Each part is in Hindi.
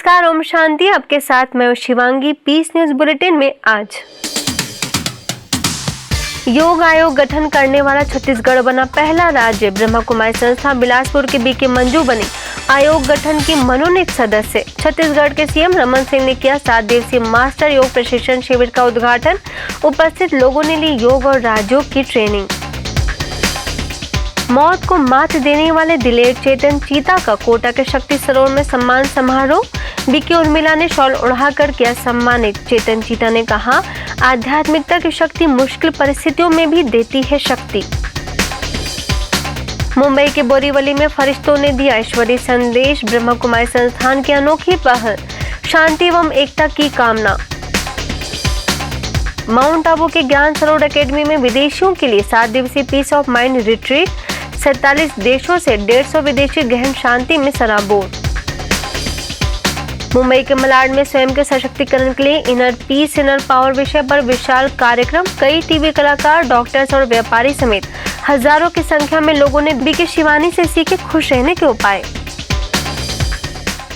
नमस्कार, ओम शांति। आपके साथ मैं शिवांगी। पीस न्यूज बुलेटिन में आज योग आयोग गठन करने वाला छत्तीसगढ़ बना पहला राज्य। ब्रह्मा कुमारी संस्था बिलासपुर के बीके मंजू बनी आयोग गठन की मनोनीत सदस्य। छत्तीसगढ़ के सीएम रमन सिंह ने किया 7 दिवसीय मास्टर योग प्रशिक्षण शिविर का उद्घाटन। उपस्थित लोगों ने ली योग और राजयोग की ट्रेनिंग। मौत को मात देने वाले दिलेर चेतन चीता का कोटा के शक्ति सरोवर में सम्मान समारोह। बीके उर्मिला ने शॉल उड़ाकर किया सम्मानित। चेतन चीता ने कहा, आध्यात्मिकता की शक्ति मुश्किल परिस्थितियों में भी देती है शक्ति। मुंबई के बोरीवली में फरिश्तों ने दिया ईश्वरीय संदेश। ब्रह्मा कुमारी संस्थान की अनोखी पहल, शांति एवं एकता की कामना। माउंट आबू के ज्ञान सरोवर एकेडमी में विदेशियों के लिए 7 दिवसीय पीस ऑफ माइंड रिट्रीट। 47 देशों से 150 विदेशी गहन शांति में सराबोर। मुंबई के मलाड में स्वयं के सशक्तिकरण के लिए इनर पीस इनर पावर विषय पर विशाल कार्यक्रम। कई टीवी कलाकार, डॉक्टर्स और व्यापारी समेत हजारों की संख्या में लोगों ने बीके शिवानी से सीखे खुश रहने के उपाय।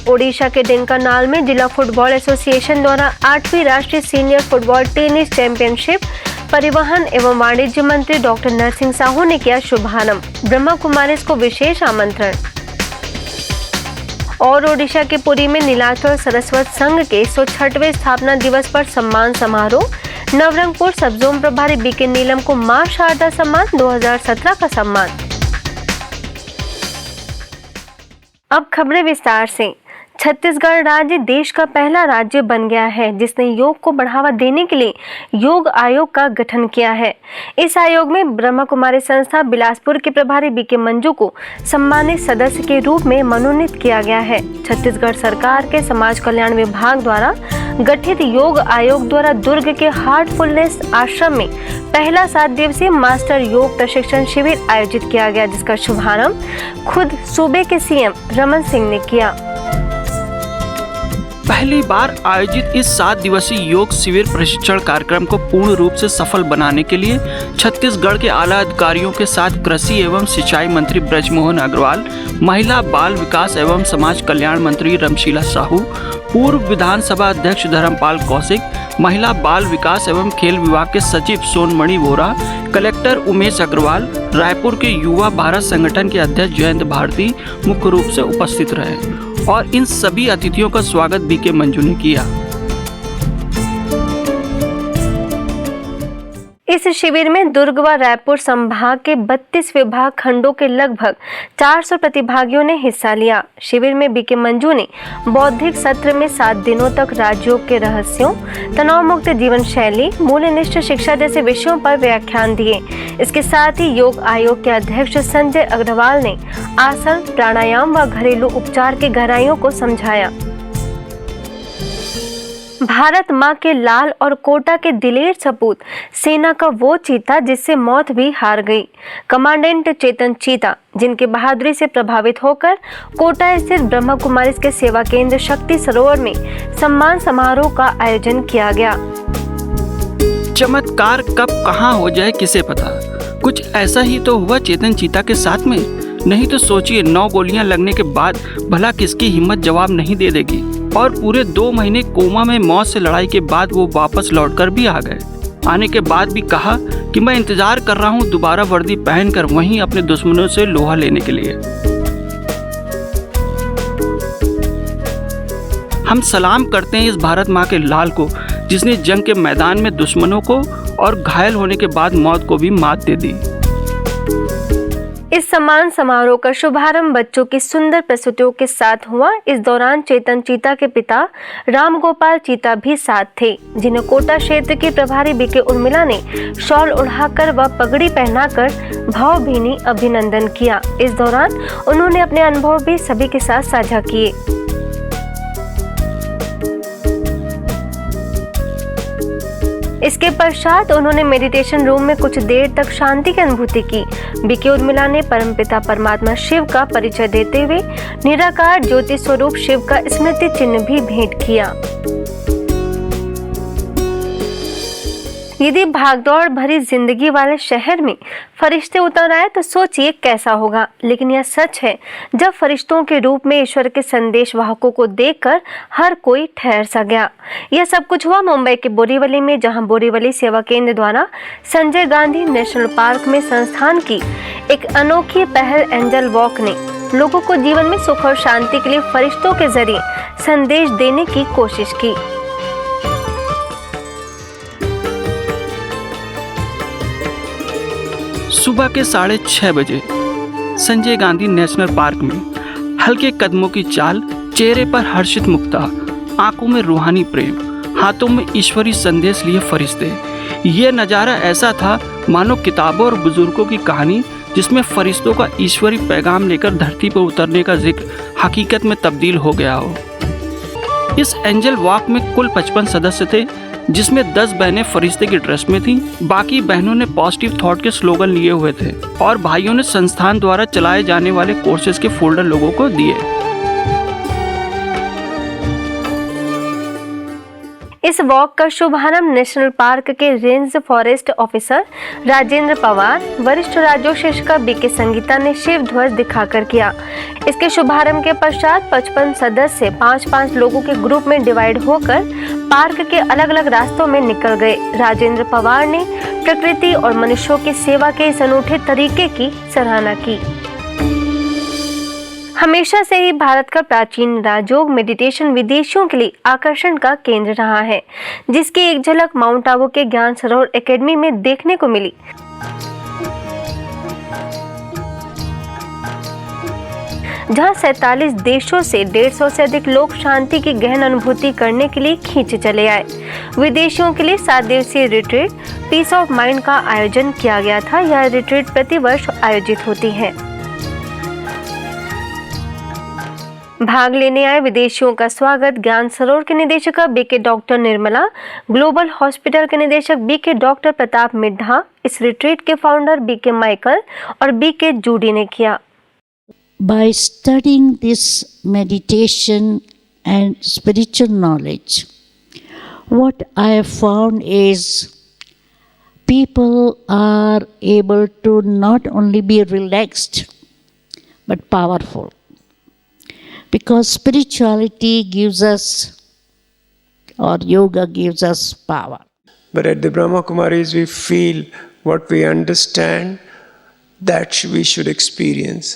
ओडिशा के ढेंकानाल में जिला फुटबॉल एसोसिएशन द्वारा 8वीं राष्ट्रीय सीनियर फुटबॉल टेनिस चैंपियनशिप परिवहन एवं वाणिज्य मंत्री डॉक्टर नरसिंह साहू ने किया शुभारंभ। ब्रह्मा कुमारीज को विशेष आमंत्रण। और ओडिशा के पुरी में नीलाचल सरस्वत संघ के 106वें स्थापना दिवस पर सम्मान समारोह। नवरंगपुर सब जोन प्रभारी बीके नीलम को मां शारदा सम्मान 2017 का सम्मान। अब खबरें विस्तार से। छत्तीसगढ़ राज्य देश का पहला राज्य बन गया है जिसने योग को बढ़ावा देने के लिए योग आयोग का गठन किया है। इस आयोग में ब्रह्मा कुमारी संस्था बिलासपुर के प्रभारी बीके मंजू को सम्मानित सदस्य के रूप में मनोनीत किया गया है। छत्तीसगढ़ सरकार के समाज कल्याण विभाग द्वारा गठित योग आयोग द्वारा दुर्ग के हार्टफुलनेस आश्रम में पहला 7 दिवसीय मास्टर योग प्रशिक्षण शिविर आयोजित किया गया, जिसका शुभारंभ खुद सूबे के सीएम रमन सिंह ने किया। पहली बार आयोजित इस 7 दिवसीय योग शिविर प्रशिक्षण कार्यक्रम को पूर्ण रूप से सफल बनाने के लिए छत्तीसगढ़ के आला अधिकारियों के साथ कृषि एवं सिंचाई मंत्री बृजमोहन अग्रवाल, महिला बाल विकास एवं समाज कल्याण मंत्री रमशीला साहू, पूर्व विधानसभा अध्यक्ष धर्मपाल कौशिक, महिला बाल विकास एवं खेल विभाग के सचिव सोनमणि वोरा, कलेक्टर उमेश अग्रवाल, रायपुर के युवा भारत संगठन के अध्यक्ष जयंत भारती मुख्य रूप से उपस्थित रहे और इन सभी अतिथियों का स्वागत बीके मंजू ने किया। इस शिविर में दुर्ग व रायपुर संभाग के 32 विभाग खंडों के लगभग 400 प्रतिभागियों ने हिस्सा लिया। शिविर में बीके मंजू ने बौद्धिक सत्र में 7 दिनों तक राजयोग के रहस्यों, तनाव मुक्त जीवन शैली, मूल्यनिष्ठ शिक्षा जैसे विषयों पर व्याख्यान दिए। इसके साथ ही योग आयोग के अध्यक्ष संजय अग्रवाल ने आसन, प्राणायाम व घरेलू उपचार की गहराइयों को समझाया। भारत माँ के लाल और कोटा के दिलेर सपूत, सेना का वो चीता जिससे मौत भी हार गई। कमांडेंट चेतन चीता, जिनके बहादुरी से प्रभावित होकर कोटा स्थित ब्रह्मा कुमारीज के सेवा केंद्र शक्ति सरोवर में सम्मान समारोह का आयोजन किया गया। चमत्कार कब कहाँ हो जाए किसे पता। कुछ ऐसा ही तो हुआ चेतन चीता के साथ में। नहीं तो सोचिए, 9 गोलियां लगने के बाद भला किसकी हिम्मत जवाब नहीं दे देगी। और पूरे 2 महीने कोमा में मौत से लड़ाई के बाद वो वापस लौटकर भी आ गए। आने के बाद भी कहा कि मैं इंतजार कर रहा हूँ दोबारा वर्दी पहनकर वहीं अपने दुश्मनों से लोहा लेने के लिए। हम सलाम करते हैं इस भारत माँ के लाल को, जिसने जंग के मैदान में दुश्मनों को और घायल होने के बाद मौत को भी मात दे दी। इस सम्मान समारोह का शुभारंभ बच्चों की सुंदर प्रस्तुतियों के साथ हुआ। इस दौरान चेतन चीता के पिता रामगोपाल चीता भी साथ थे, जिन्हें कोटा क्षेत्र की प्रभारी बीके उर्मिला ने शॉल उड़ाकर व पगड़ी पहनाकर भावभीनी अभिनंदन किया। इस दौरान उन्होंने अपने अनुभव भी सभी के साथ साझा किए। इसके पश्चात उन्होंने मेडिटेशन रूम में कुछ देर तक शांति की अनुभूति की। बीके उर्मिला ने परमपिता परमात्मा शिव का परिचय देते हुए निराकार ज्योति स्वरूप शिव का स्मृति चिन्ह भी भेंट किया। यदि भागदौड़ भरी जिंदगी वाले शहर में फरिश्ते उतर आए तो सोचिए कैसा होगा। लेकिन यह सच है, जब फरिश्तों के रूप में ईश्वर के संदेश वाहकों को देखकर हर कोई ठहर सा गया। यह सब कुछ हुआ मुंबई के बोरीवली में, जहां बोरीवली सेवा केंद्र द्वारा संजय गांधी नेशनल पार्क में संस्थान की एक अनोखी पहल एंजल वॉक ने लोगों को जीवन में सुख और शांति के लिए फरिश्तों के जरिए संदेश देने की कोशिश की। सुबह के 6:30 बजे संजय गांधी नेशनल पार्क में हल्के कदमों की चाल, चेहरे पर हर्षित मुक्ता, आंखों में रूहानी प्रेम, हाथों में ईश्वरी संदेश लिए फरिश्ते। यह नज़ारा ऐसा था मानो किताबों और बुजुर्गों की कहानी जिसमें फरिश्तों का ईश्वरी पैगाम लेकर धरती पर उतरने का जिक्र हकीकत में तब्दील हो गया हो। इस एंजल वॉक में कुल 55 सदस्य थे, जिसमें 10 बहनें फरिश्ते की ड्रेस में थीं। बाकी बहनों ने पॉजिटिव थॉट के स्लोगन लिए हुए थे और भाइयों ने संस्थान द्वारा चलाए जाने वाले कोर्सेज के फोल्डर लोगों को दिए। इस वॉक का शुभारंभ नेशनल पार्क के range forest officer Rajendra Pawar, वरिष्ठ राज्योशिक्षिका बीके संगीता ने शिव ध्वज दिखाकर किया। इसके शुभारंभ के पश्चात 55 सदस्य 5-5 लोगों के ग्रुप में डिवाइड होकर पार्क के अलग अलग रास्तों में निकल गए। राजेंद्र पवार ने प्रकृति और मनुष्यों की सेवा के इस अनूठे तरीके की सराहना की। हमेशा से ही भारत का प्राचीन राजयोग मेडिटेशन विदेशियों के लिए आकर्षण का केंद्र रहा है, जिसकी एक झलक माउंट आबू के ज्ञान सरोवर एकेडमी में देखने को मिली। जहां 47 देशों से 150 से अधिक लोग शांति की गहन अनुभूति करने के लिए खींचे चले आए। विदेशियों के लिए 7 दिवसीय रिट्रीट पीस ऑफ माइंड का आयोजन किया गया था। यह रिट्रीट प्रतिवर्ष आयोजित होती है। भाग लेने आए विदेशियों का स्वागत ज्ञान सरोवर के निदेशक BK doctor Nirmala, Global Hospital के निदेशक बीके डॉक्टर प्रताप मिड्ढा, इस रिट्रीट के फाउंडर बीके माइकल और बीके जूडी ने किया। By studying this meditation and spiritual knowledge, what I have found is people are able to not only be relaxed but powerful. Because spirituality gives us, or yoga gives us power. But at the Brahma Kumaris, we feel what we understand, that we should experience.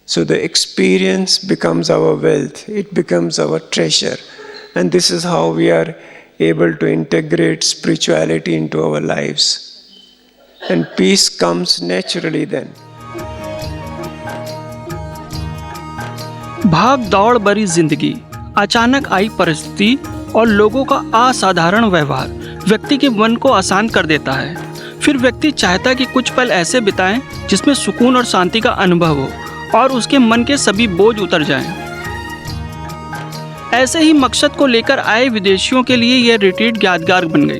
So the experience becomes our wealth, it becomes our treasure. And this is how we are able to integrate spirituality into our lives. And peace comes naturally then. भाग दौड़ भरी जिंदगी, अचानक आई परिस्थिति और लोगों का असाधारण व्यवहार व्यक्ति के मन को आसान कर देता है। फिर व्यक्ति चाहता है कि कुछ पल ऐसे बिताएं जिसमें सुकून और शांति का अनुभव हो और उसके मन के सभी बोझ उतर जाएं। ऐसे ही मकसद को लेकर आए विदेशियों के लिए यह रिट्रीट यादगार बन गई।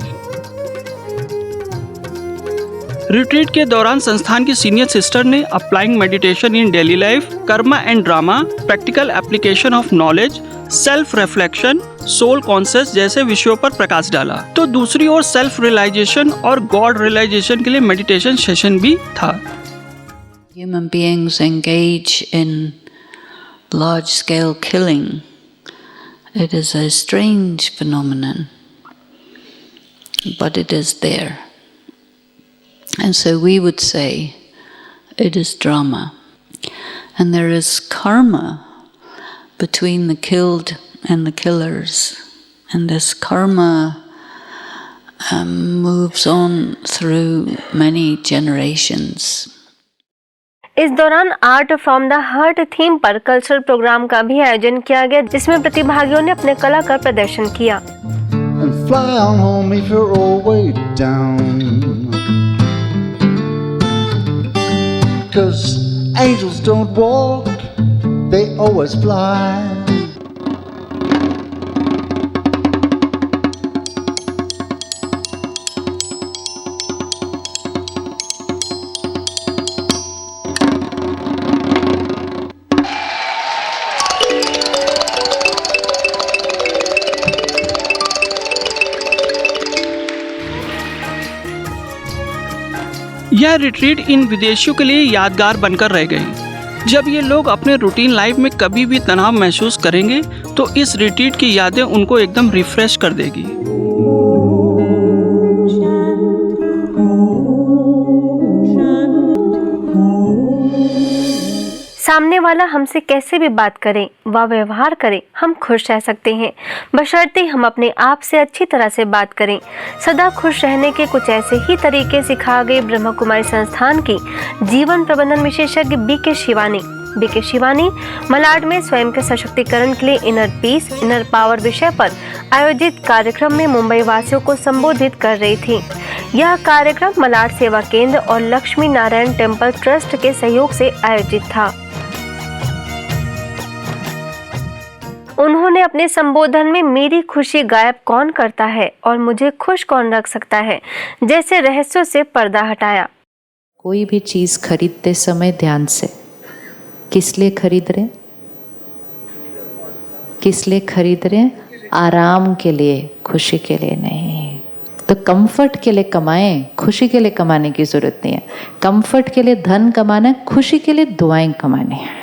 रिट्रीट के दौरान संस्थान की सीनियर सिस्टर ने applying meditation in daily life, karma and drama, practical application of knowledge, self reflection, soul conscious जैसे विषयों पर प्रकाश डाला। तो दूसरी ओर सेल्फ रियलाइजेशन और गॉड रियलाइजेशन के लिए मेडिटेशन सेशन भी था। Human beings engage in large-scale killing. It is a strange phenomenon, but it is there. And so we would say it is drama. And there is karma between the killed and the killers. And this karma moves on through many generations. इस दौरान art from the heart theme पर कल्चरल प्रोग्राम का भी आयोजन किया गया, जिसमें प्रतिभागियों ने अपने कला का प्रदर्शन किया। And fly on home if you're all way down. 'Cause angels don't walk, they always fly. यह रिट्रीट इन विदेशियों के लिए यादगार बनकर रह गए। जब ये लोग अपने रूटीन लाइफ में कभी भी तनाव महसूस करेंगे तो इस रिट्रीट की यादें उनको एकदम रिफ्रेश कर देगी। सामने वाला हमसे कैसे भी बात करे व व्यवहार करे, हम खुश रह सकते हैं, बशर्ते हम अपने आप से अच्छी तरह से बात करें। सदा खुश रहने के कुछ ऐसे ही तरीके सिखा गए ब्रह्मा कुमारी संस्थान की जीवन प्रबंधन विशेषज्ञ बीके शिवानी मलाड में स्वयं के सशक्तिकरण के लिए इनर पीस इनर पावर विषय पर आयोजित कार्यक्रम में मुंबई वासियों को संबोधित कर रही थी। यह कार्यक्रम मलाड सेवा केंद्र और लक्ष्मी नारायण टेम्पल ट्रस्ट के सहयोग से आयोजित था। उन्होंने अपने संबोधन में मेरी खुशी गायब कौन करता है और मुझे खुश कौन रख सकता है जैसे रहस्यों से पर्दा हटाया। कोई भी चीज़ खरीदते समय ध्यान से, किस लिए खरीद रहे, किस लिए खरीद रहे? आराम के लिए, खुशी के लिए नहीं। तो कंफर्ट के लिए कमाएं, खुशी के लिए कमाने की जरूरत नहीं है। कंफर्ट के लिए धन कमाना है, खुशी के लिए दुआएं कमानी है।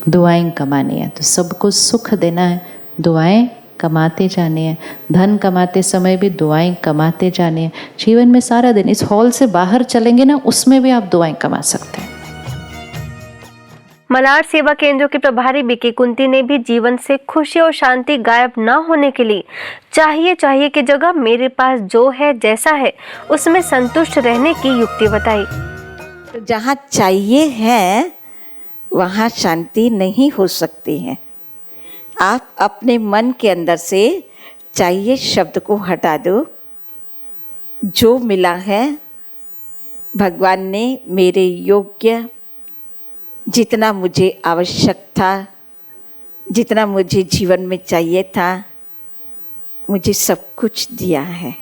दुआएं कमानी है तो सबको सुख देना है, दुआएं कमाते जानी है। धन कमाते समय भी दुआएं कमाते जानी है। जीवन में सारा दिन इस हॉल से बाहर चलेंगे ना, उसमें भी आप दुआएं कमा सकते हैं। मलाड सेवा केंद्रों के प्रभारी बीके कुंती ने भी जीवन से खुशी और शांति गायब न होने के लिए चाहिए की जगह मेरे पास जो है जैसा है उसमें संतुष्ट रहने की युक्ति बताई। तो जहाँ चाहिए है वहाँ शांति नहीं हो सकती है। आप अपने मन के अंदर से चाहिए शब्द को हटा दो। जो मिला है भगवान ने मेरे योग्य, जितना मुझे आवश्यक था, जितना मुझे जीवन में चाहिए था, मुझे सब कुछ दिया है।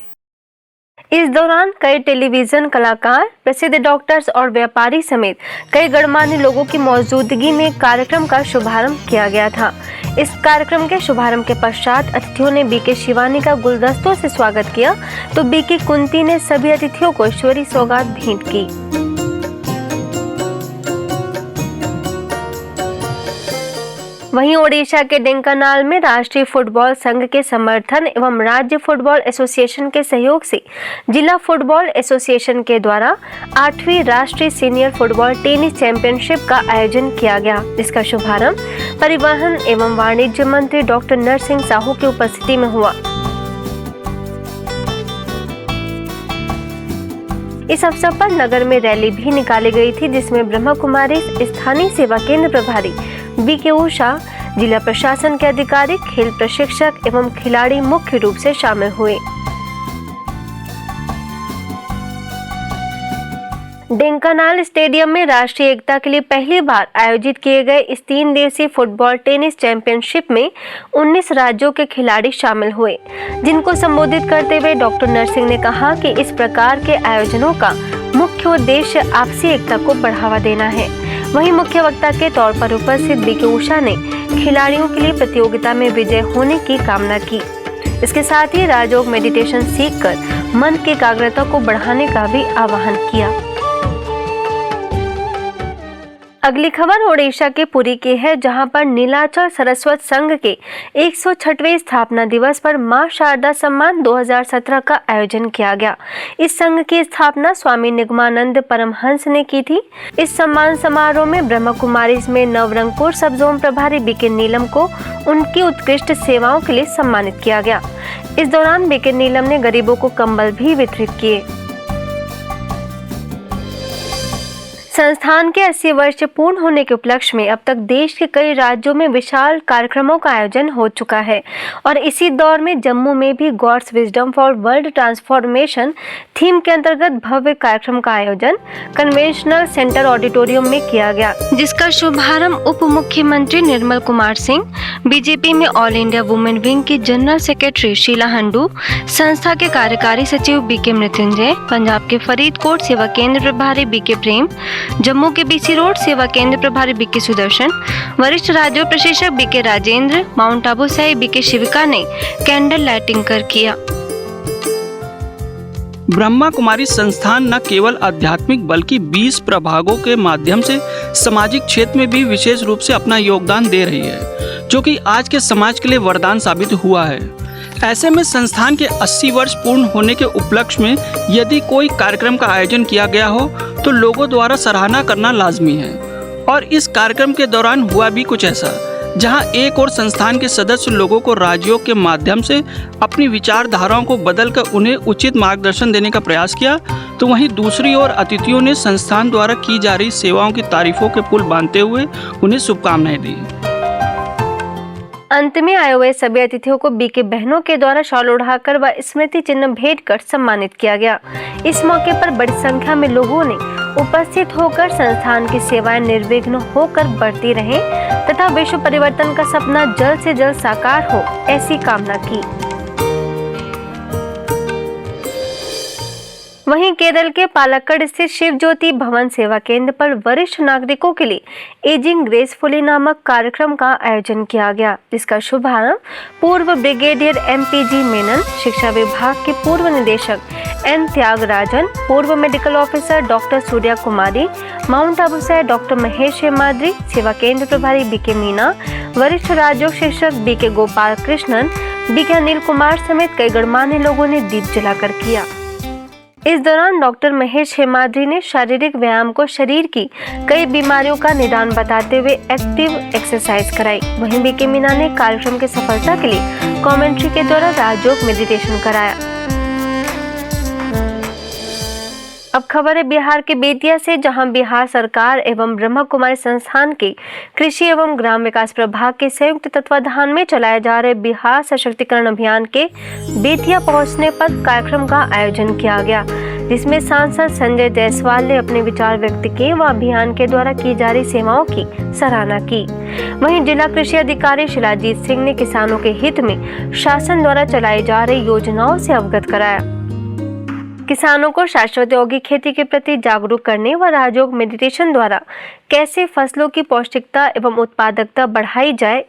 इस दौरान कई टेलीविजन कलाकार, प्रसिद्ध डॉक्टर्स और व्यापारी समेत कई गणमान्य लोगों की मौजूदगी में कार्यक्रम का शुभारंभ किया गया था। इस कार्यक्रम के शुभारंभ के पश्चात अतिथियों ने बीके शिवानी का गुलदस्तों से स्वागत किया तो बीके कुंती ने सभी अतिथियों को ईश्वरीय सौगात भेंट की। वहीं ओडिशा के ढेंकानाल में राष्ट्रीय फुटबॉल संघ के समर्थन एवं राज्य फुटबॉल एसोसिएशन के सहयोग से जिला फुटबॉल एसोसिएशन के द्वारा 8वीं राष्ट्रीय सीनियर फुटबॉल टेनिस चैंपियनशिप का आयोजन किया गया, जिसका शुभारंभ परिवहन एवं वाणिज्य मंत्री डॉक्टर नरसिंह साहू की उपस्थिति में हुआ। इस अवसर पर नगर में रैली भी निकाली गई थी, जिसमें ब्रह्मा कुमारी स्थानीय सेवा केंद्र प्रभारी बीके उषा, जिला प्रशासन के अधिकारी, खेल प्रशिक्षक एवं खिलाड़ी मुख्य रूप से शामिल हुए। ढेंकानाल स्टेडियम में राष्ट्रीय एकता के लिए पहली बार आयोजित किए गए इस 3 दिवसीय फुटबॉल टेनिस चैंपियनशिप में 19 राज्यों के खिलाड़ी शामिल हुए, जिनको संबोधित करते हुए डॉक्टर नरसिंह ने कहा कि इस प्रकार के आयोजनों का मुख्य उद्देश्य आपसी एकता को बढ़ावा देना है। वहीं मुख्य वक्ता के तौर पर उपस्थित बीके उषा ने खिलाड़ियों के लिए प्रतियोगिता में विजय होने की कामना की। इसके साथ ही राजयोग मेडिटेशन सीखकर मन की एकाग्रता को बढ़ाने का भी आह्वान किया। अगली खबर ओडिशा के पुरी की है, जहां पर नीलाचल सरस्वत संघ के 106वें स्थापना दिवस पर मां शारदा सम्मान 2017 का आयोजन किया गया। इस संघ की स्थापना स्वामी निगमानंद परमहंस ने की थी। इस सम्मान समारोह में ब्रह्मा कुमारीज में नवरंगपुर सब जोन प्रभारी बीके नीलम को उनकी उत्कृष्ट सेवाओं के लिए सम्मानित किया गया। इस दौरान बीके नीलम ने गरीबों को कंबल भी वितरित किए। संस्थान के 80 वर्ष पूर्ण होने के उपलक्ष्य में अब तक देश के कई राज्यों में विशाल कार्यक्रमों का आयोजन हो चुका है और इसी दौर में जम्मू में भी God's wisdom for world transformation theme के अंतर्गत भव्य कार्यक्रम का आयोजन कन्वेंशनल सेंटर ऑडिटोरियम में किया गया, जिसका शुभारंभ उप मुख्यमंत्री निर्मल कुमार सिंह, बीजेपी में ऑल इंडिया वुमेन विंग की जनरल सेक्रेटरी शीला हंडू, संस्था के कार्यकारी सचिव बीके मृत्युंजय, पंजाब के फरीदकोट सेवा केंद्र प्रभारी बीके प्रेम, जम्मू के बीसी रोड सेवा केंद्र प्रभारी बीके सुदर्शन, वरिष्ठ राज्य प्रशिक्षक बीके राजेंद्र, माउंट आबू से बीके शिविका ने कैंडल लाइटिंग कर किया। ब्रह्मा कुमारी संस्थान न केवल आध्यात्मिक बल्कि 20 प्रभागों के माध्यम से सामाजिक क्षेत्र में भी विशेष रूप से अपना योगदान दे रही है, जो कि आज के समाज के लिए वरदान साबित हुआ है। ऐसे में संस्थान के 80 वर्ष पूर्ण होने के उपलक्ष्य में यदि कोई कार्यक्रम का आयोजन किया गया हो तो लोगों द्वारा सराहना करना लाजमी है। और इस कार्यक्रम के दौरान हुआ भी कुछ ऐसा, जहां एक और संस्थान के सदस्य लोगों को राजयोग के माध्यम से अपनी विचारधाराओं को बदलकर उन्हें उचित मार्गदर्शन देने का प्रयास किया, तो वहीं दूसरी ओर अतिथियों ने संस्थान द्वारा की जा रही सेवाओं की तारीफों के पुल बांधते हुए उन्हें शुभकामनाएं दी। अंत में आए हुए सभी अतिथियों को बीके बहनों के द्वारा शॉल ओढ़ाकर व स्मृति चिन्ह भेंट कर सम्मानित किया गया। इस मौके पर बड़ी संख्या में लोगों ने उपस्थित होकर संस्थान की सेवाएं निर्विघ्न होकर बढ़ती रहें तथा विश्व परिवर्तन का सपना जल्द से जल्द साकार हो, ऐसी कामना की। वहीं केरल के पालक्कड़ स्थित शिव ज्योति भवन सेवा केंद्र पर वरिष्ठ नागरिकों के लिए एजिंग ग्रेसफुली नामक कार्यक्रम का आयोजन किया गया, जिसका शुभारंभ पूर्व ब्रिगेडियर MPG मेनन, शिक्षा विभाग के पूर्व निदेशक N त्यागराजन, पूर्व मेडिकल ऑफिसर डॉक्टर सूर्या कुमारी, माउंट आबू से डॉक्टर महेश हेमाद्री, सेवा केंद्र प्रभारी BK मीना, वरिष्ठ राजयोग शिक्षक BK गोपाल कृष्णन, BK अनिल कुमार समेत कई गणमान्य लोगों ने दीप जलाकर किया। इस दौरान डॉक्टर महेश हेमाद्री ने शारीरिक व्यायाम को शरीर की कई बीमारियों का निदान बताते हुए एक्टिव एक्सरसाइज कराई। वहीं BK मीना ने कार्यक्रम की सफलता के लिए कमेंट्री के द्वारा राजयोग मेडिटेशन कराया। अब खबर है बिहार के बेतिया से, जहां बिहार सरकार एवं ब्रह्मा कुमारी संस्थान के कृषि एवं ग्राम विकास प्रभाग के संयुक्त तत्वाधान में चलाए जा रहे बिहार सशक्तिकरण अभियान के बेतिया पहुंचने पर कार्यक्रम का आयोजन किया गया, जिसमें सांसद संजय जायसवाल ने अपने विचार व्यक्त किए व अभियान के द्वारा की जा रही सेवाओं की सराहना की। वहीं जिला कृषि अधिकारी शिलाजीत सिंह ने किसानों के हित में शासन द्वारा चलाई जा रही योजनाओं से अवगत कराया। किसानों को शाश्वत यौगिक खेती के प्रति जागरूक करने व राजयोग मेडिटेशन द्वारा कैसे फसलों की पौष्टिकता एवं उत्पादकता बढ़ाई जाए,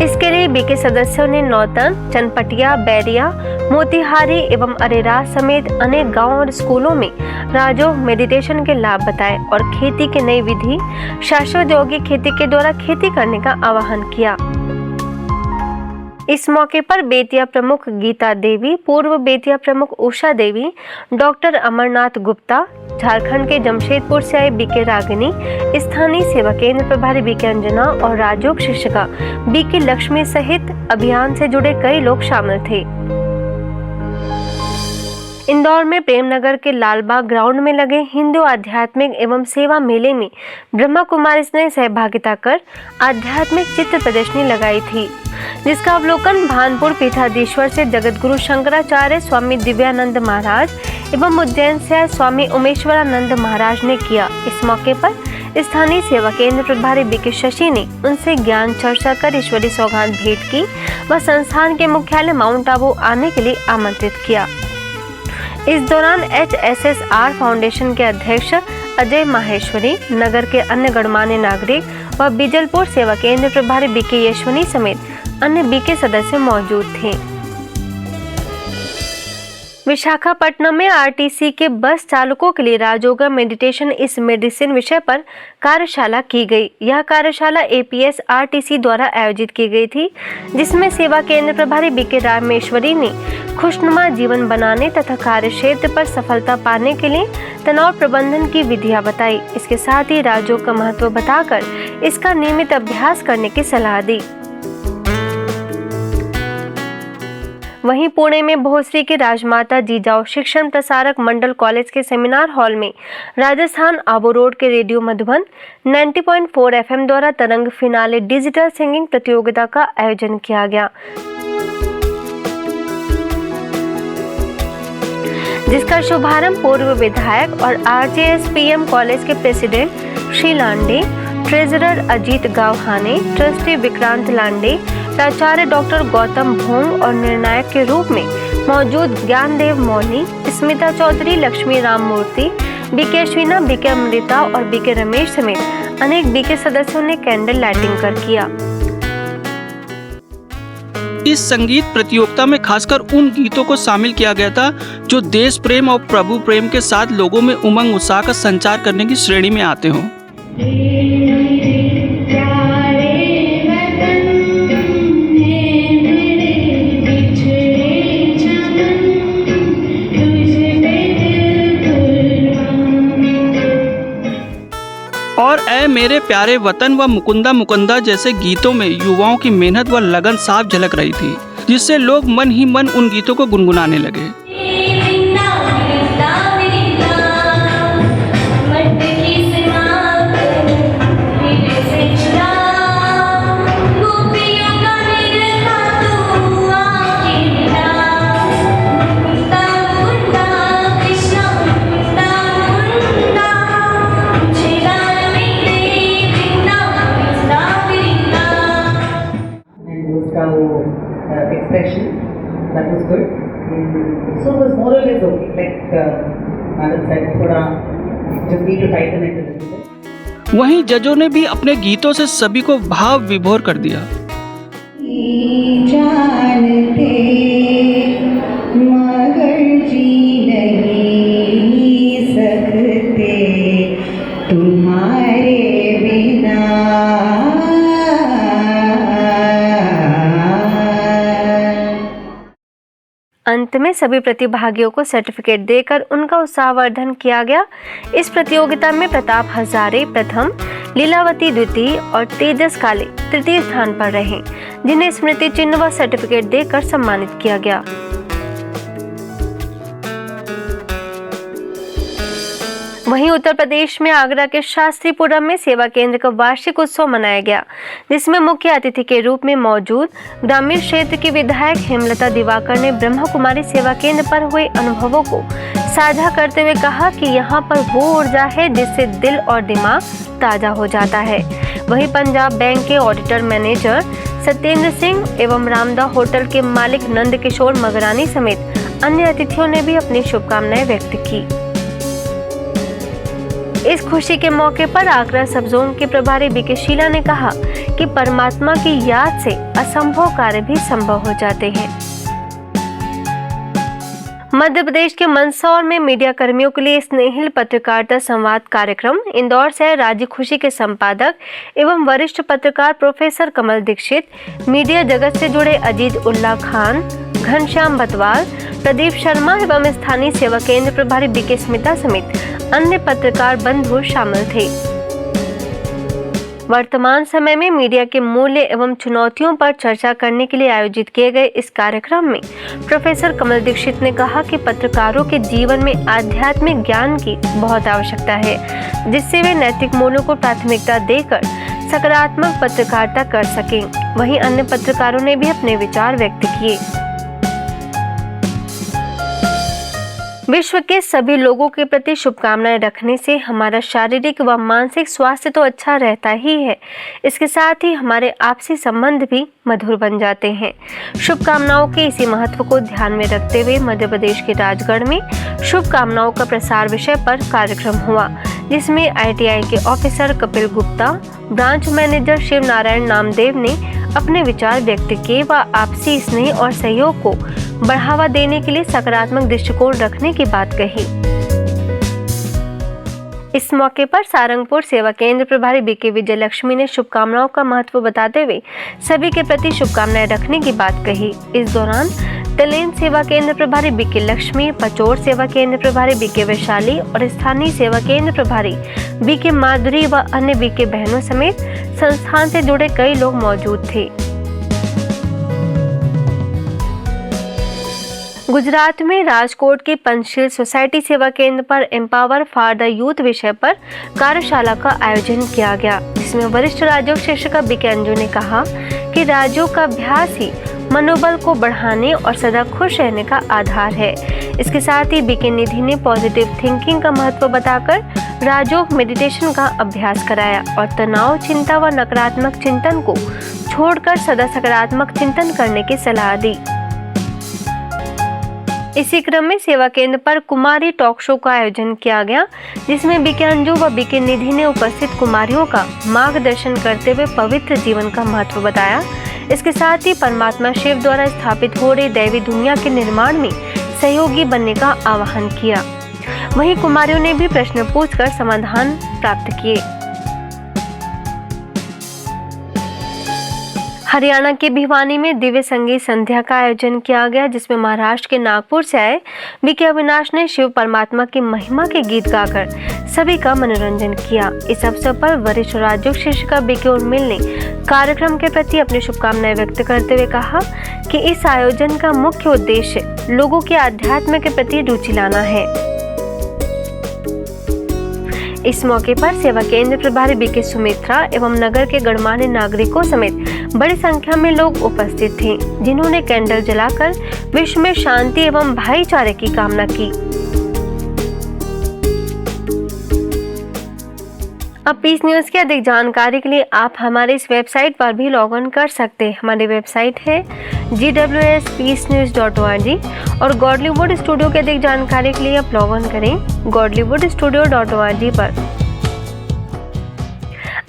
इसके लिए BK सदस्यों ने नौतन, चनपटिया, बैरिया, मोतिहारी एवं अरेराज समेत अनेक गांवों और स्कूलों में राजयोग मेडिटेशन के लाभ बताए और खेती की नई विधि शाश्वत यौगिक खेती के द्वारा खेती करने का आह्वान किया। इस मौके पर बेतिया प्रमुख गीता देवी, पूर्व बेतिया प्रमुख उषा देवी, डॉक्टर अमरनाथ गुप्ता, झारखंड के जमशेदपुर से आए BK रागिनी, स्थानीय सेवा केंद्र प्रभारी BK अंजना और राजयोग शिक्षिका BK लक्ष्मी सहित अभियान से जुड़े कई लोग शामिल थे। इंदौर में प्रेमनगर के लालबाग ग्राउंड में लगे हिंदू आध्यात्मिक एवं सेवा मेले में ब्रह्मा कुमारी ने सहभागिता कर आध्यात्मिक चित्र प्रदर्शनी लगाई थी, जिसका अवलोकन भानपुर पीठाधीश्वर से जगतगुरु शंकराचार्य स्वामी दिव्यानंद महाराज एवं उज्जैन से स्वामी उमेश्वरानंद महाराज ने किया। इस मौके पर स्थानीय सेवा केंद्र प्रभारी BK शशि ने उनसे ज्ञान चर्चा कर ईश्वरी सौगात भेंट की व संस्थान के मुख्यालय माउंट आबू आने के लिए आमंत्रित किया। इस दौरान HSSR फाउंडेशन के अध्यक्ष अजय माहेश्वरी, नगर के अन्य गणमान्य नागरिक व बीजलपुर सेवा केंद्र प्रभारी BK यशवनी समेत अन्य BK सदस्य मौजूद थे। विशाखापट्टनम में RTC के बस चालकों के लिए राजयोग मेडिटेशन इस मेडिसिन विषय पर कार्यशाला की गई। यह कार्यशाला APS RTC द्वारा आयोजित की गई थी, जिसमें सेवा केंद्र प्रभारी BK रामेश्वरी ने खुशनुमा जीवन बनाने तथा कार्य क्षेत्र पर सफलता पाने के लिए तनाव प्रबंधन की विधियां बताई। इसके साथ ही राजयोग का महत्व बताकर इसका नियमित अभ्यास करने की सलाह दी। वहीं पुणे में भोसरी के राजमाता जीजाऊ शिक्षण प्रसारक मंडल कॉलेज के सेमिनार हॉल में राजस्थान आबू रोड के रेडियो मधुबन 90.4 FM द्वारा तरंग फिनाले डिजिटल सिंगिंग प्रतियोगिता का आयोजन किया गया, जिसका शुभारंभ पूर्व विधायक और RJSPM कॉलेज के प्रेसिडेंट श्री लांडे, ट्रेजरर अजीत गावहाने, ट्रस्टी विक्रांत लांडे, प्राचार्य डॉक्टर गौतम भोंग और निर्णायक के रूप में मौजूद ज्ञानदेव मौली, स्मिता चौधरी, लक्ष्मी राम मूर्ति, BK अश्विना, BK अमृता और BK रमेश समेत अनेक BK सदस्यों ने कैंडल लाइटिंग कर किया। इस संगीत प्रतियोगिता में खासकर उन गीतों को शामिल किया गया था जो देश प्रेम और प्रभु प्रेम के साथ लोगों में उमंग उत्साह का संचार करने की श्रेणी में आते हों। और ऐ मेरे प्यारे वतन व मुकुंदा मुकुंदा जैसे गीतों में युवाओं की मेहनत व लगन साफ झलक रही थी, जिससे लोग मन ही मन उन गीतों को गुनगुनाने लगे। expression, that was good. So it was more or less okay. Like Madam said, thoda just need to tighten it a little bit. वहीं जजों ने भी अपने गीतों से सभी को भाव विभोर कर दिया। जानते मगर जी नहीं सकते तुम्हारे बिना। अंत में सभी प्रतिभागियों को सर्टिफिकेट देकर उनका उत्साहवर्धन किया गया। इस प्रतियोगिता में प्रताप हजारे प्रथम, लीलावती द्वितीय और तेजस काले तृतीय स्थान पर रहे, जिन्हें स्मृति चिन्ह व सर्टिफिकेट देकर सम्मानित किया गया। वहीं उत्तर प्रदेश में आगरा के शास्त्रीपुरम में सेवा केंद्र का वार्षिक उत्सव मनाया गया, जिसमें मुख्य अतिथि के रूप में मौजूद ग्रामीण क्षेत्र की विधायक हेमलता दिवाकर ने ब्रह्मा कुमारी सेवा केंद्र पर हुए अनुभवों को साझा करते हुए कहा कि यहाँ पर वो ऊर्जा है जिससे दिल और दिमाग ताजा हो जाता है। वहीं पंजाब बैंक के ऑडिटर मैनेजर सत्येंद्र सिंह एवं रामदा होटल के मालिक नंद किशोर मगरानी समेत अन्य अतिथियों ने भी अपनी शुभकामनाएं व्यक्त की। इस खुशी के मौके पर आगरा सब जोन के प्रभारी बीके शीला ने कहा कि परमात्मा की याद से असंभव कार्य भी संभव हो जाते हैं। मध्य प्रदेश के मंदसौर में मीडिया कर्मियों के लिए स्नेहिल पत्रकारिता संवाद कार्यक्रम इंदौर से राज्य खुशी के संपादक एवं वरिष्ठ पत्रकार प्रोफेसर कमल दीक्षित, मीडिया जगत से जुड़े अजीज उल्ला खान, घनश्याम भतवाल, प्रदीप शर्मा एवं स्थानीय सेवा केंद्र प्रभारी बीके स्मिता समेत अन्य पत्रकार बंधु शामिल थे। वर्तमान समय में मीडिया के मूल्य एवं चुनौतियों पर चर्चा करने के लिए आयोजित किए गए इस कार्यक्रम में प्रोफेसर कमल दीक्षित ने कहा कि पत्रकारों के जीवन में आध्यात्मिक ज्ञान की बहुत आवश्यकता है, जिससे वे नैतिक मूल्यों को प्राथमिकता देकर सकारात्मक पत्रकारिता कर सकें। वहीं अन्य पत्रकारों ने भी अपने विचार व्यक्त किए। विश्व के सभी लोगों के प्रति शुभकामनाएं रखने से हमारा शारीरिक व मानसिक स्वास्थ्य तो अच्छा रहता ही है, इसके साथ ही हमारे आपसी संबंध भी मधुर बन जाते हैं। शुभकामनाओं के इसी महत्व को ध्यान में रखते हुए मध्य प्रदेश के राजगढ़ में शुभकामनाओं का प्रसार विषय पर कार्यक्रम हुआ, जिसमें ITI के officer Kapil Gupta, branch manager Shiv Narayan Namdev ने अपने विचार व्यक्त किए व आपसी स्नेह और सहयोग को बढ़ावा देने के लिए सकारात्मक दृष्टिकोण रखने की बात कही। इस मौके पर सारंगपुर सेवा केंद्र प्रभारी बीके विजय लक्ष्मी ने शुभकामनाओं का महत्व बताते हुए सभी के प्रति शुभकामनाएं रखने की बात कही। इस दौरान तलेन सेवा केंद्र प्रभारी बीके लक्ष्मी, पचोर सेवा केंद्र प्रभारी बीके वैशाली और स्थानीय सेवा केंद्र प्रभारी बीके माधुरी व अन्य बीके बहनों समेत संस्थान से जुड़े कई लोग मौजूद थे। गुजरात में राजकोट के पंचशील सोसाइटी सेवा केंद्र पर एम्पावर फॉर द यूथ विषय पर कार्यशाला का आयोजन किया गया, जिसमें वरिष्ठ राजयोग शिक्षिका बीके अंजू ने कहा कि राजयोग का अभ्यास ही मनोबल को बढ़ाने और सदा खुश रहने का आधार है। इसके साथ ही बीके निधि ने पॉजिटिव थिंकिंग का महत्व बताकर राजयोग मेडिटेशन का अभ्यास कराया और तनाव, चिंता व नकारात्मक चिंतन को छोड़कर सदा सकारात्मक चिंतन करने की सलाह दी। इसी क्रम में सेवा केंद्र पर कुमारी टॉक शो का आयोजन किया गया, जिसमें बीके अंजू व बीके निधि ने उपस्थित कुमारियों का मार्गदर्शन करते हुए पवित्र जीवन का महत्व बताया। इसके साथ ही परमात्मा शिव द्वारा स्थापित हो रही दैवी दुनिया के निर्माण में सहयोगी बनने का आह्वान किया। वहीं कुमारियों ने भी प्रश्न पूछकर समाधान प्राप्त किए। हरियाणा के भिवानी में दिव्य संगीत संध्या का आयोजन किया गया, जिसमें महाराष्ट्र के नागपुर से आए बीके अविनाश ने शिव परमात्मा की महिमा के गीत गाकर सभी का मनोरंजन किया। इस अवसर पर वरिष्ठ राजयोग शिक्षिका बीके उर्मिल ने कार्यक्रम के प्रति अपनी शुभकामनाएं व्यक्त करते हुए कहा कि इस आयोजन का मुख्य उद्देश्य लोगों के आध्यात्म के प्रति रुचि लाना है। इस मौके पर सेवा केंद्र प्रभारी बीके सुमित्रा एवं नगर के गणमान्य नागरिकों समेत बड़ी संख्या में लोग उपस्थित थे, जिन्होंने कैंडल जलाकर विश्व में शांति एवं भाईचारे की कामना की। अब पीस न्यूज की अधिक जानकारी के लिए आप हमारे इस वेबसाइट पर भी लॉग इन कर सकते हैं। हमारी वेबसाइट है gwspeacenews.org और गॉडलीवुड स्टूडियो की अधिक जानकारी के लिए आप लॉग इन करें godlywoodstudio.org पर।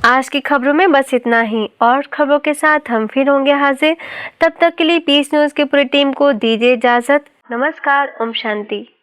आज की खबरों में बस इतना ही, और खबरों के साथ हम फिर होंगे हाजिर। तब तक के लिए पीस न्यूज की पूरी टीम को दीजिए इजाजत। नमस्कार, ओम शांति।